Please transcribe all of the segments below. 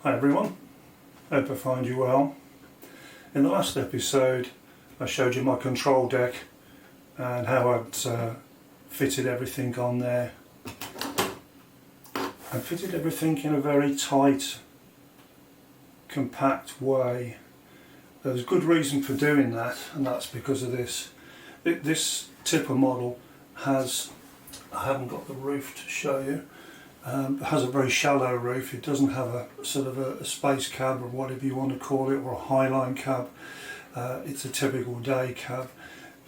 Hi everyone, hope I find you well. In the last episode I showed you my control deck and how I'd fitted everything on there. I fitted everything in a very tight, compact way. There's good reason for doing that, and that's because of this. This tipper model has, I haven't got the roof to show you, it has a very shallow roof. It doesn't have a sort of a space cab or whatever you want to call it, or a highline cab. It's a typical day cab.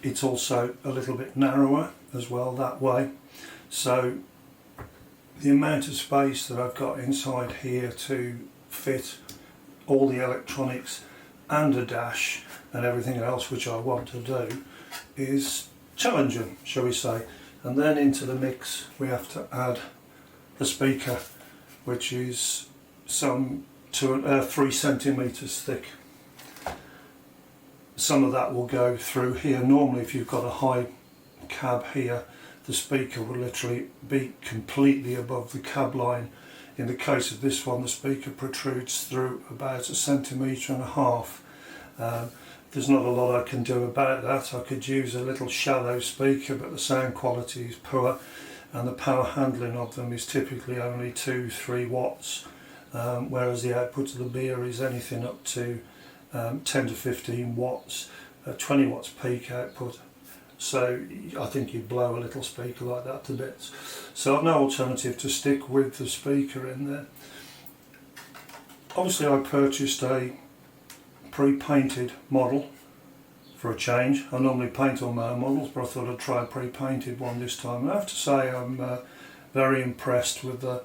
It's also a little bit narrower as well that way. So the amount of space that I've got inside here to fit all the electronics and a dash and everything else which I want to do is challenging, shall we say. And then into the mix we have to add the speaker, which is some 3 centimeters thick. Some of that will go through here. Normally if you've got a high cab here, the speaker will literally be completely above the cab line. In the case of this one, the speaker protrudes through about 1.5 centimeters. There's not a lot I can do about that. I could use a little shallow speaker, but the sound quality is poor and the power handling of them is typically only 2-3 watts, whereas the output of the beer is anything up to 10 to 15 watts, 20 watts peak output. So I think you'd blow a little speaker like that to bits. So I've no alternative to stick with the speaker in there. Obviously I purchased a pre-painted model for a change. I normally paint all my models, but I thought I'd try a pre-painted one this time. And I have to say I'm very impressed with the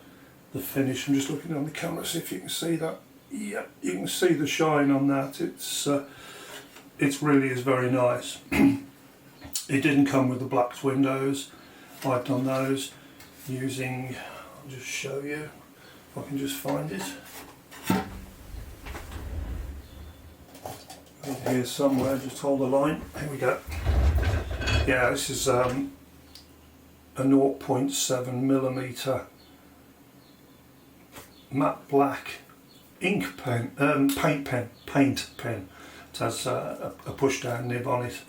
finish. I'm just looking on the camera, see if you can see that. Yeah, you can see the shine on that. It really is very nice. It didn't come with the black windows. I've done those using, I'll just show you if I can just find it. Here somewhere, just hold the line. Here we go. Yeah, this is a 0.7mm matte black ink pen, paint pen. It has a push down nib on it.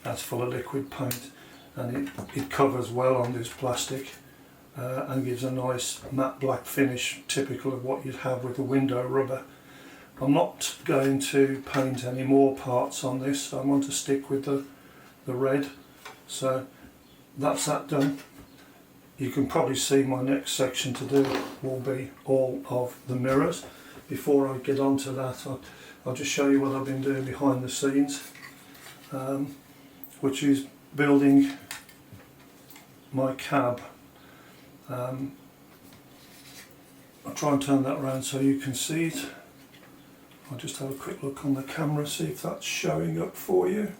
That's full of liquid paint, and it covers well on this plastic and gives a nice matte black finish, typical of what you'd have with a window rubber. I'm not going to paint any more parts on this. I want to stick with the red. So that's that done. You can probably see my next section to do will be all of the mirrors. Before I get on to that, I'll just show you what I've been doing behind the scenes, which is building my cab. I'll try and turn that around so you can see it. I'll just have a quick look on the camera, see if that's showing up for you.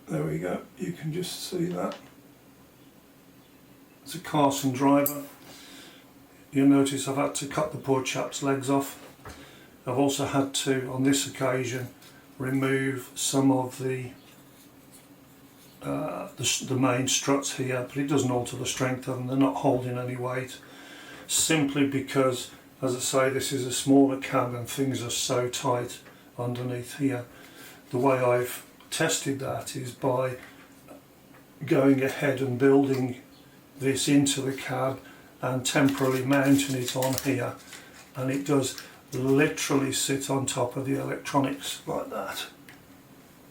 There we go, you can just see that. It's a Carson driver. You'll notice I've had to cut the poor chap's legs off. I've also had to, on this occasion, remove some of the main struts here, but it doesn't alter the strength of them. They're not holding any weight, simply because, as I say, this is a smaller cab and things are so tight underneath here. The way I've tested that is by going ahead and building this into the cab and temporarily mounting it on here, and it does literally sit on top of the electronics like that.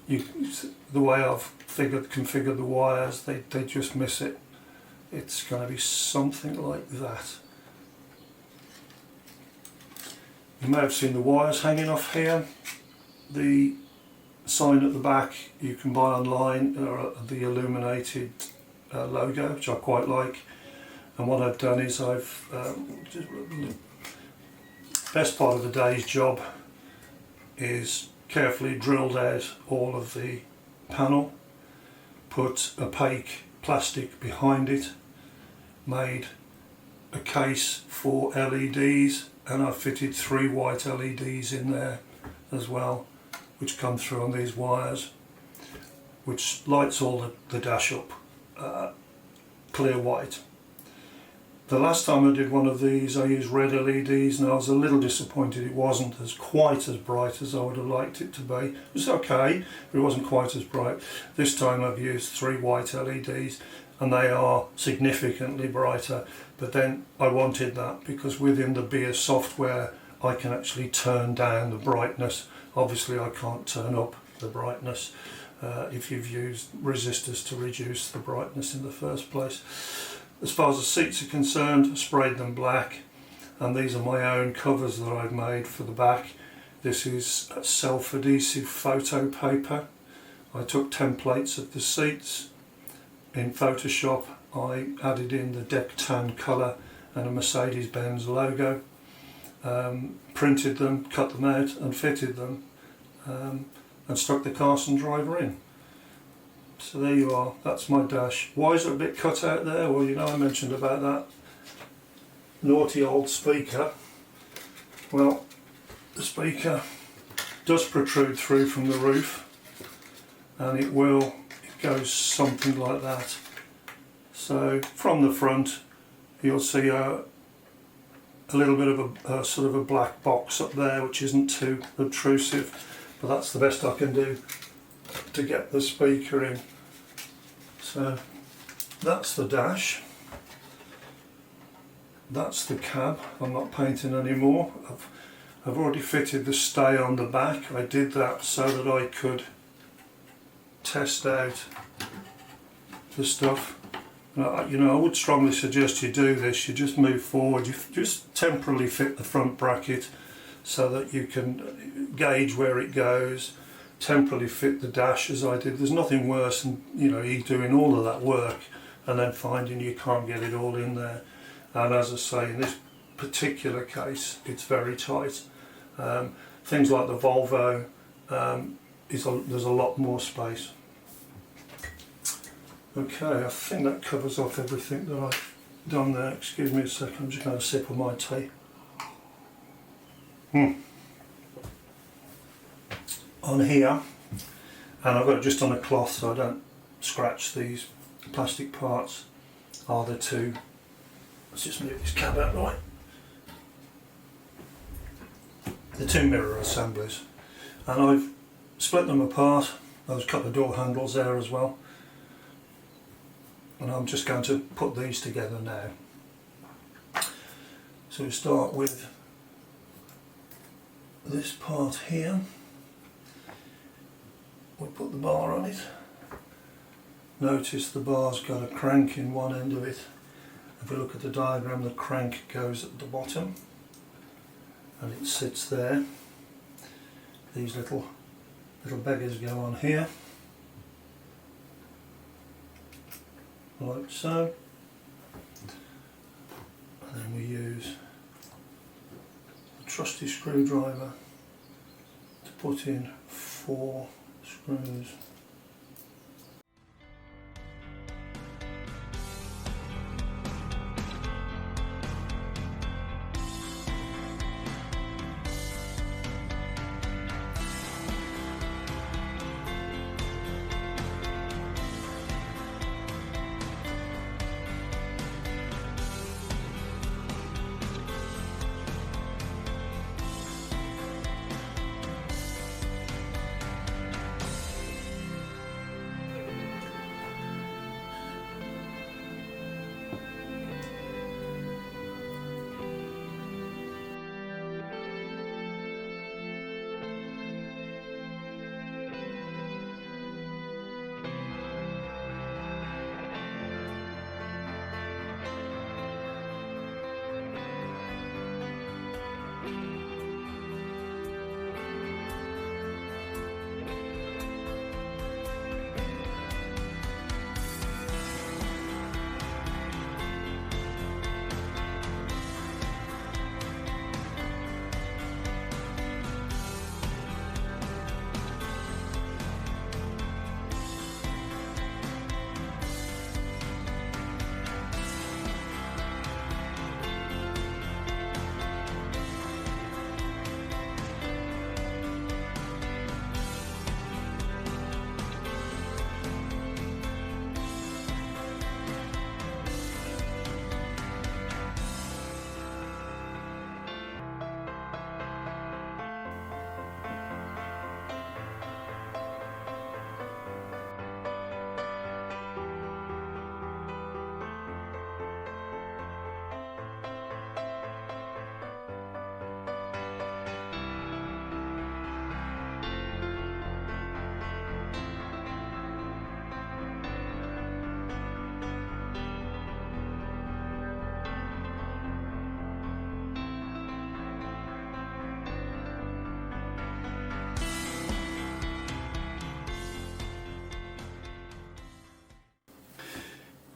The way I've configured the wires, they just miss it. It's going to be something like that. You may have seen the wires hanging off here. The sign at the back you can buy online, the illuminated logo, which I quite like. And what I've done is best part of the day's job is carefully drilled out all of the panel, put opaque plastic behind it, made a case for LEDs, and I've fitted 3 white LEDs in there as well, which come through on these wires, which lights all the dash up clear white. The last time I did one of these I used red LEDs, and I was a little disappointed it wasn't as quite as bright as I would have liked it to be. It was okay, but it wasn't quite as bright. This time I've used 3 white LEDs and they are significantly brighter, but then I wanted that because within the beer software I can actually turn down the brightness. Obviously I can't turn up the brightness if you've used resistors to reduce the brightness in the first place. As far as the seats are concerned, I sprayed them black, and these are my own covers that I've made for the back. This is self-adhesive photo paper. I took templates of the seats. In Photoshop I added in the deck tan colour and a Mercedes-Benz logo, printed them, cut them out and fitted them, and stuck the Carson driver in. So there you are, that's my dash. Why is it a bit cut out there? Well, you know, I mentioned about that naughty old speaker. Well, the speaker does protrude through from the roof, and it goes something like that. So from the front you'll see a little bit of a sort of a black box up there, which isn't too obtrusive, but that's the best I can do to get the speaker in. So that's the dash, that's the cab. I'm not painting anymore. I've already fitted the stay on the back. I did that so that I could test out the stuff. You know, I would strongly suggest you do this. You just move forward, you just temporarily fit the front bracket so that you can gauge where it goes, temporarily fit the dash as I did. There's nothing worse than, you know, you doing all of that work and then finding you can't get it all in there. And as I say, in this particular case it's very tight. Things like the Volvo, there's a lot more space. Okay, I think that covers off everything that I've done there. Excuse me a second, I'm just going to sip of my tea. On here, and I've got it just on a cloth so I don't scratch these plastic parts, are the two, let's just move this cab out right, the 2 mirror assemblies, and I've split them apart. There's a couple of door handles there as well, and I'm just going to put these together now. So we start with this part here. We'll put the bar on it. Notice the bar's got a crank in one end of it. If we look at the diagram, the crank goes at the bottom and it sits there. These little beggars go on here, like so, and then we use a trusty screwdriver to put in 4 screws.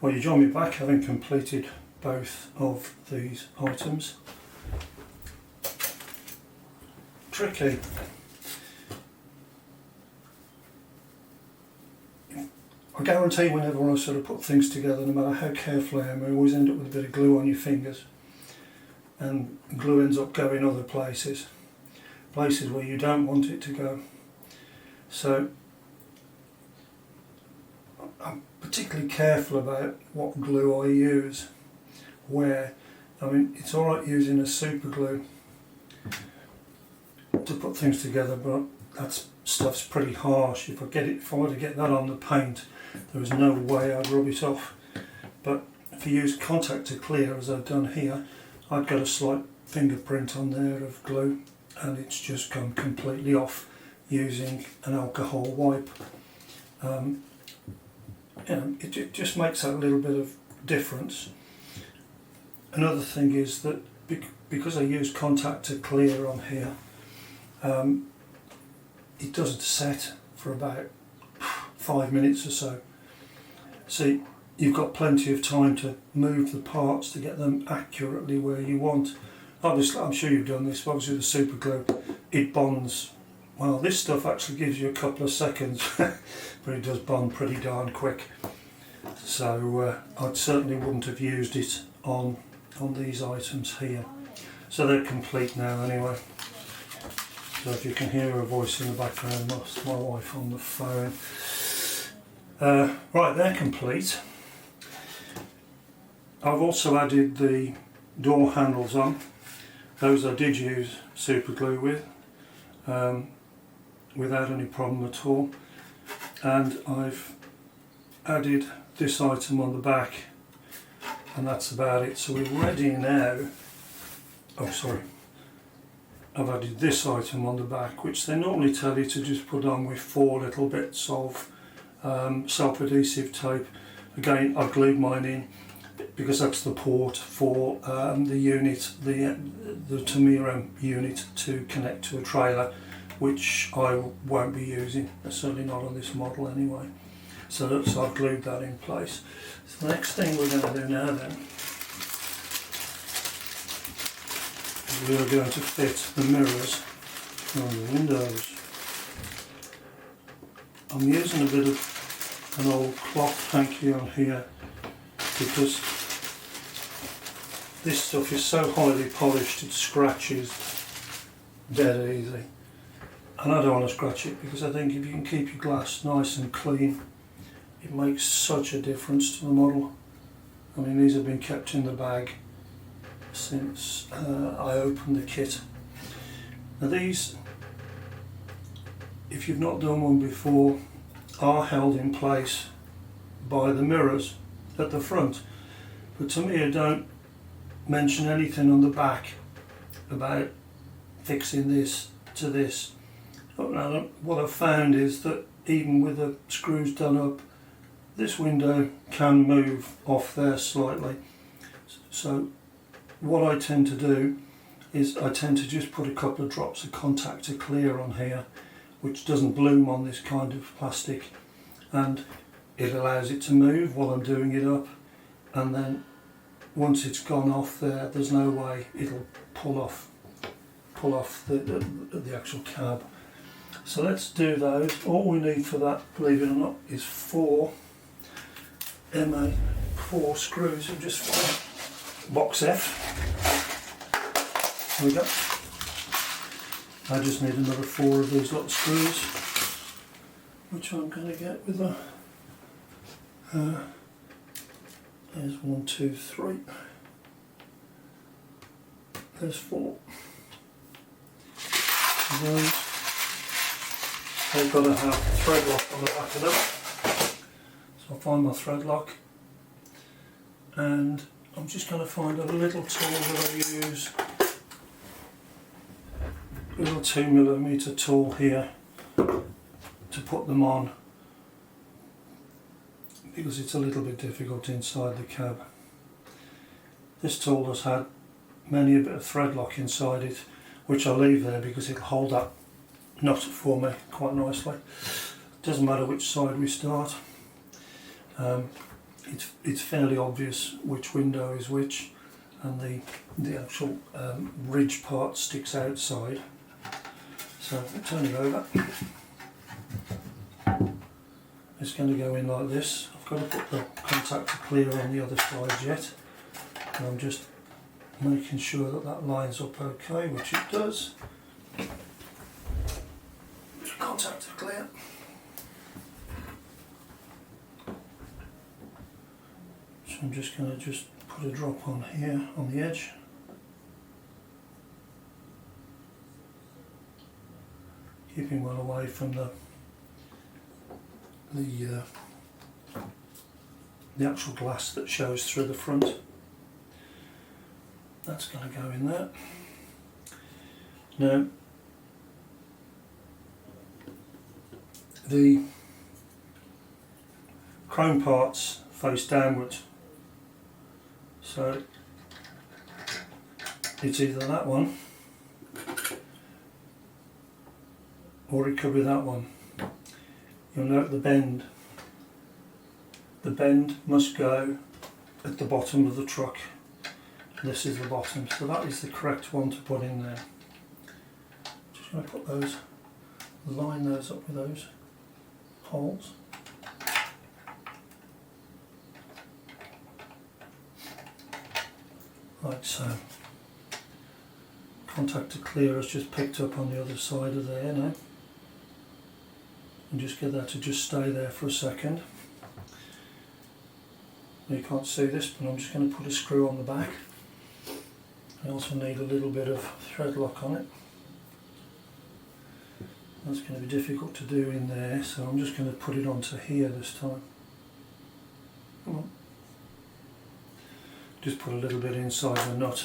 Well, you join me back having completed both of these items. Tricky. I guarantee whenever I sort of put things together, no matter how careful I am, I always end up with a bit of glue on your fingers, and glue ends up going other places where you don't want it to go. So I'm particularly careful about what glue I use, where, I mean, it's alright using a super glue to put things together, but that stuff's pretty harsh. If I were to get that on the paint, there is no way I'd rub it off. But if you use contact to clear, as I've done here, I've got a slight fingerprint on there of glue, and it's just gone completely off using an alcohol wipe. It just makes that little bit of difference. Another thing is that because I use contact to clear on here, it doesn't set for about 5 minutes or so. See, you've got plenty of time to move the parts to get them accurately where you want. Obviously, I'm sure you've done this, but obviously the super glue, it bonds. Well, this stuff actually gives you a couple of seconds, but it does bond pretty darn quick. So I certainly wouldn't have used it on these items here. So they're complete now anyway. So if you can hear a voice in the background, that's my wife on the phone. Right, they're complete. I've also added the door handles on. Those I did use super glue with, without any problem at all. And I've added this item on the back, and that's about it. So we're ready now. Oh, sorry. I've added this item on the back, which they normally tell you to just put on with 4 little bits of self-adhesive tape. Again, I've glued mine in because that's the port for the unit, the Tamiya unit, to connect to a trailer, which I won't be using, certainly not on this model anyway. So I've glued that in place. So the next thing we're going to do now then, we are going to fit the mirrors on the windows. I'm using a bit of an old cloth hanky on here because this stuff is so highly polished it scratches dead easy, and I don't want to scratch it because I think if you can keep your glass nice and clean, it makes such a difference to the model. I mean, these have been kept in the bag since I opened the kit. Now these, if you've not done one before, are held in place by the mirrors at the front, but to me, I don't mention anything on the back about fixing this to this. What I've found is that even with the screws done up, this window can move off there slightly. So what I tend to do is I tend to just put a couple of drops of contact to clear on here, which doesn't bloom on this kind of plastic, and it allows it to move while I'm doing it up, and then once it's gone off there, there's no way it'll pull off the actual cab. So let's do those. All we need for that, believe it or not, is 4 MA4 screws. I'll just find box F. There we go. I just need another 4 of these little screws, which I'm going to get with a there's 1, 2, 3. There's 4. Those. They've got to have thread lock on the back of them. So I'll find my thread lock, and I'm just going to find a little tool that I use, a little 2mm tool here to put them on, because it's a little bit difficult inside the cab. This tool has had many a bit of thread lock inside it, which I'll leave there because it'll hold that nut for me quite nicely. Doesn't matter which side we start. it's fairly obvious which window is which, and the actual ridge part sticks outside. So turn it over. It's going to go in like this. I've got to put the contactor clear on the other side yet, and I'm just making sure that that lines up okay, which it does. Contactor clear. So I'm just going to put a drop on here on the edge. Keeping well away from the actual glass that shows through the front. That's going to go in there. Now, the chrome parts face downwards, so it's either that one or it could be that one. You'll note the bend. The bend must go at the bottom of the truck. This is the bottom, so that is the correct one to put in there. Just going to put those, line those up with those holes. Like so. Contactor clear has just picked up on the other side of there now. And just get that to just stay there for a second. You can't see this, but I'm just going to put a screw on the back. I also need a little bit of thread lock on it. That's going to be difficult to do in there, so I'm just going to put it onto here this time. Come on. Just put a little bit inside the nut.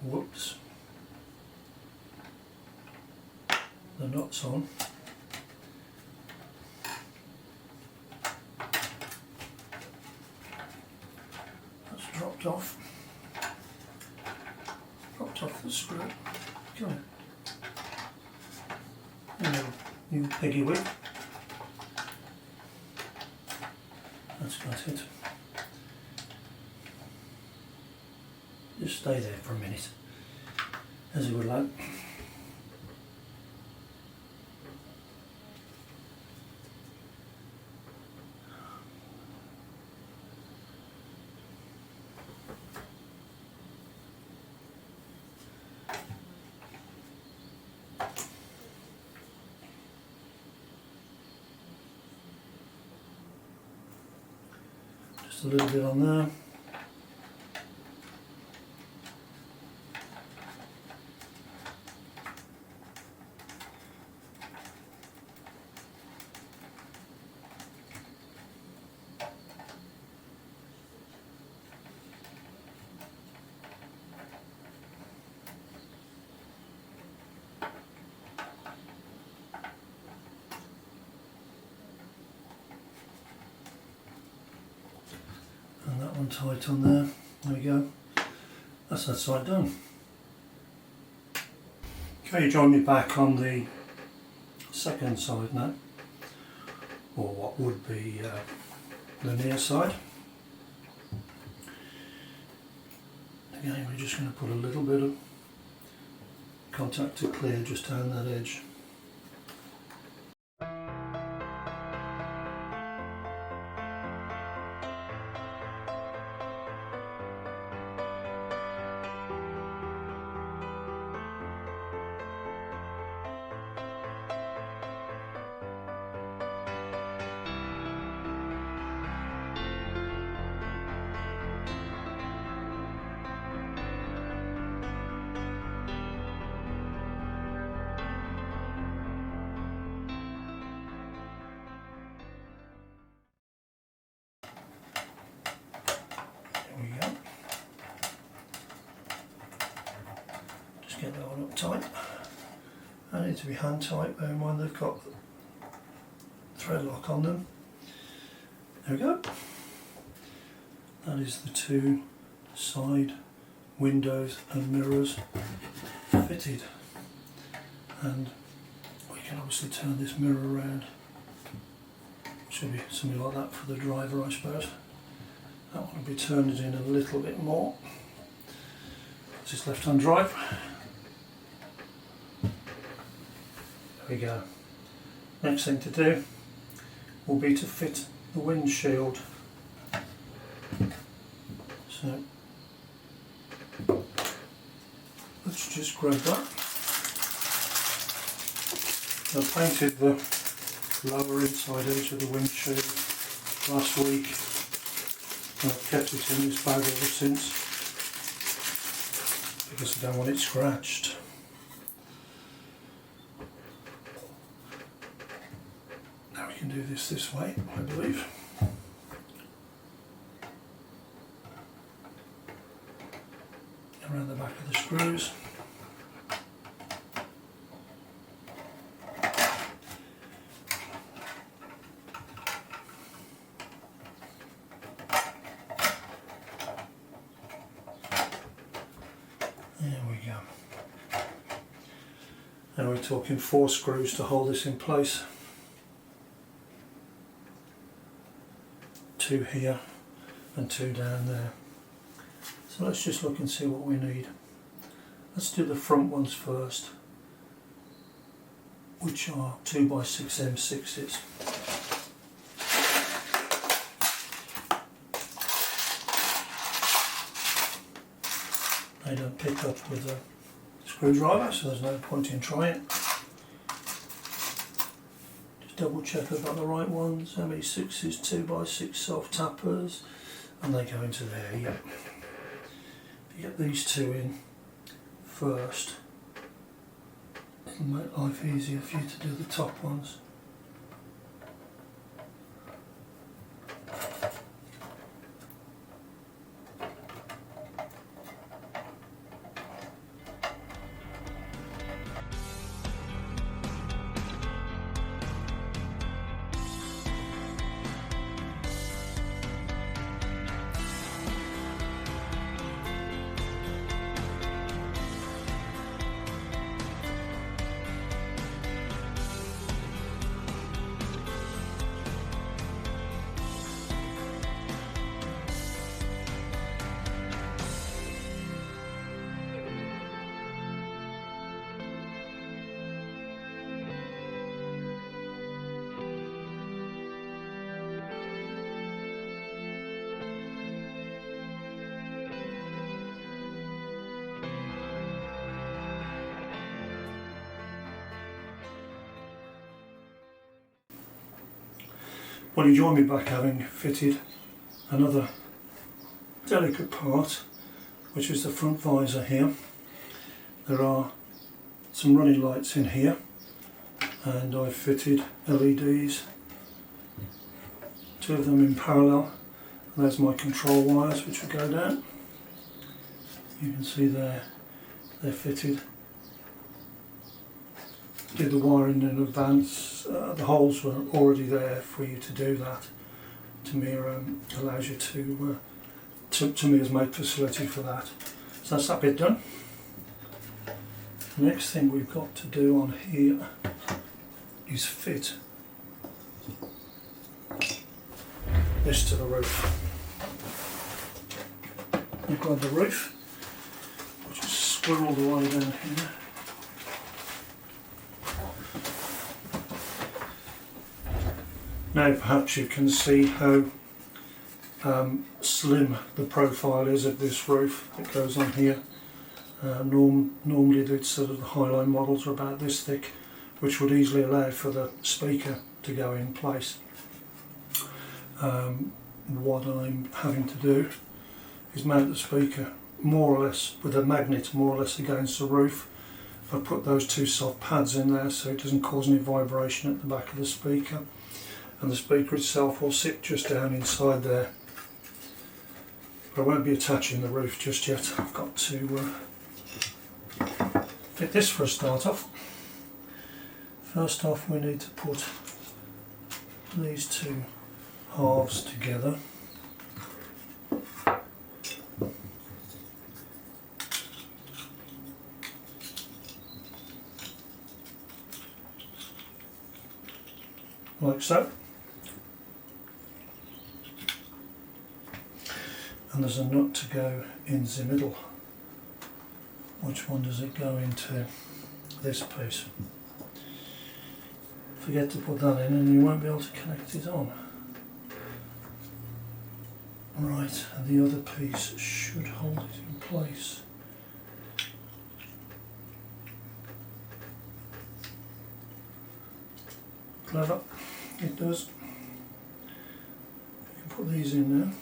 Whoops. The nut's on. That's dropped off. Dropped off the screw. Come on. New piggy whip. That's got it. Just stay there for a minute, as you would like. Just a little bit on there. And that one tight on there. There we go. That's that side done. Okay, join me back on the second side now, or what would be the near side. Again, we're just going to put a little bit of contactor clear just down that edge. Get that one up tight. I need to be hand tight, bear in mind they've got thread lock on them. There we go. That is the two side windows and mirrors fitted, and we can obviously turn this mirror around. Should be something like that for the driver, I suppose. That one will be turned in a little bit more. This is left-hand drive. There we go. Next thing to do will be to fit the windshield. So let's just grab that. I painted the lower inside edge of the windshield last week, and I've kept it in this bag ever since because I don't want it scratched. Now we can do this way, I believe. Around the back of the screws. There we go. And we're talking 4 screws to hold this in place. 2 here and 2 down there. So let's just look and see what we need. Let's do the front ones first, which are 2x6 M6s. They don't pick up with a screwdriver, so there's no point in trying. Just double check I've got the right ones. ME6s, 2x6 soft tappers, and they go into there, yeah. Get these 2 in first. It'll make life easier for you to do the top ones. Well, you join me back having fitted another delicate part, which is the front visor here. There are some running lights in here, and I've fitted LEDs, 2 of them in parallel. And there's my control wires which will go down. You can see they're fitted. Did the wiring in advance. The holes were already there for you to do that. To me, allows you to me has made facility for that. So that's that bit done. The next thing we've got to do on here is fit this to the roof. You've got the roof, which is squirreled away down here. Now perhaps you can see how slim the profile is of this roof that goes on here. Normally the sort of the Highline models are about this thick, which would easily allow for the speaker to go in place. What I'm having to do is mount the speaker more or less with a magnet more or less against the roof. I've put those 2 soft pads in there so it doesn't cause any vibration at the back of the speaker. And the speaker itself will sit just down inside there. But I won't be attaching the roof just yet. I've got to fit this for a start off. First off, we need to put these 2 halves together. like so. And there's a nut to go in the middle. Which one does it go into? This piece. Forget to put that in and you won't be able to connect it on. Right, and the other piece should hold it in place. Clever, it does. You can put these in now.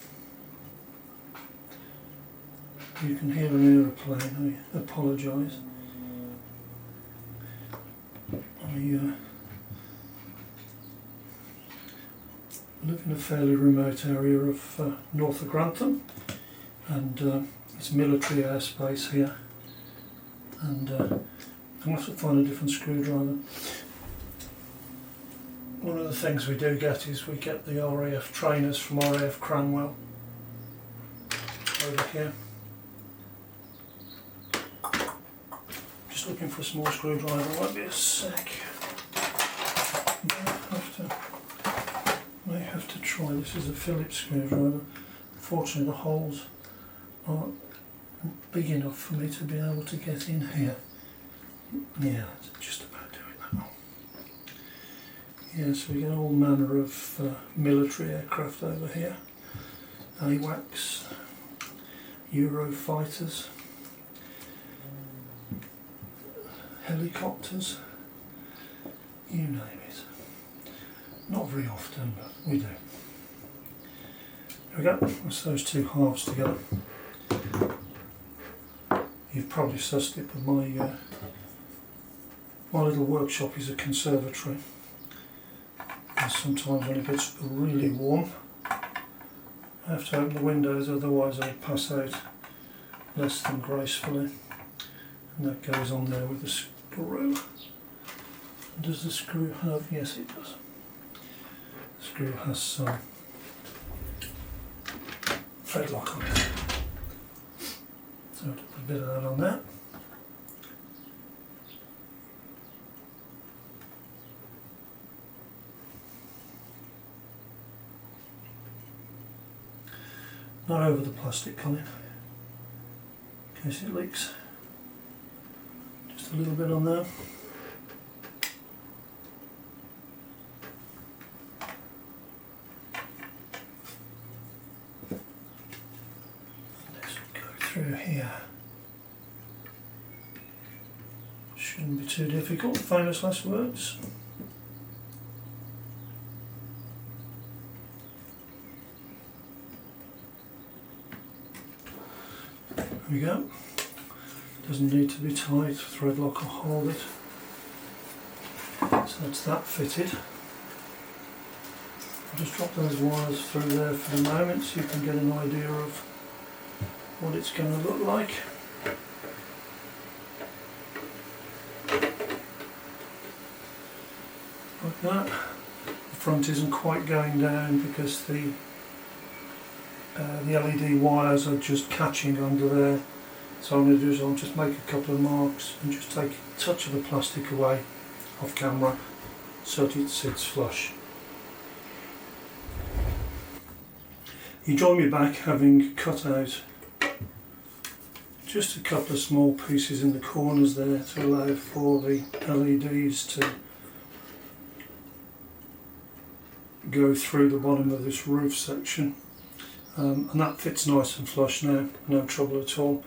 You can hear an aeroplane, I apologise. I live in a fairly remote area of north of Grantham, and it's military airspace here, and I'm going to have to find a different screwdriver. One of the things we do get is we get the RAF trainers from RAF Cranwell over here. Just looking for a small screwdriver, won't be a sec. May have to try, this is a Phillips screwdriver. Unfortunately the holes aren't big enough for me to be able to get in here. Yeah, that's just about doing that one. Yeah, so we get all manner of military aircraft over here. AWACS, Eurofighters, helicopters, you name it. Not very often, but we do. There we go, that's those two halves together. You've probably sussed it, but my little workshop is a conservatory. And sometimes when it gets really warm, I have to open the windows, otherwise I'll pass out less than gracefully. And that goes on there with the screw. Does the screw have? Yes, it does. The screw has some thread lock on it. So I'll put a bit of that on there. Not over the plastic, Colin, in case it leaks. Just a little bit on there. Through here. Shouldn't be too difficult, famous last words. There we go. Doesn't need to be tight, thread lock will hold it. So that's that fitted. I'll just drop those wires through there for the moment so you can get an idea of what it's going to look like. Like that. The front isn't quite going down because the LED wires are just catching under there. So what I'm going to do is I'll just make a couple of marks and just take a touch of the plastic away off camera so that it sits flush. You join me back having cut out just a couple of small pieces in the corners there to allow for the LEDs to go through the bottom of this roof section, and that fits nice and flush now, no trouble at all.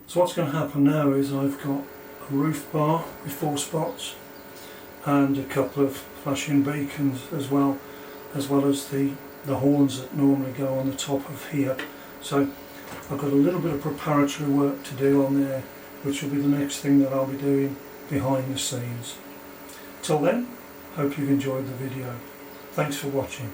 So what's going to happen now is I've got a roof bar with 4 spots and a couple of flashing beacons as well as the horns that normally go on the top of here. So I've got a little bit of preparatory work to do on there, which will be the next thing that I'll be doing behind the scenes. Till then, hope you've enjoyed the video. Thanks for watching.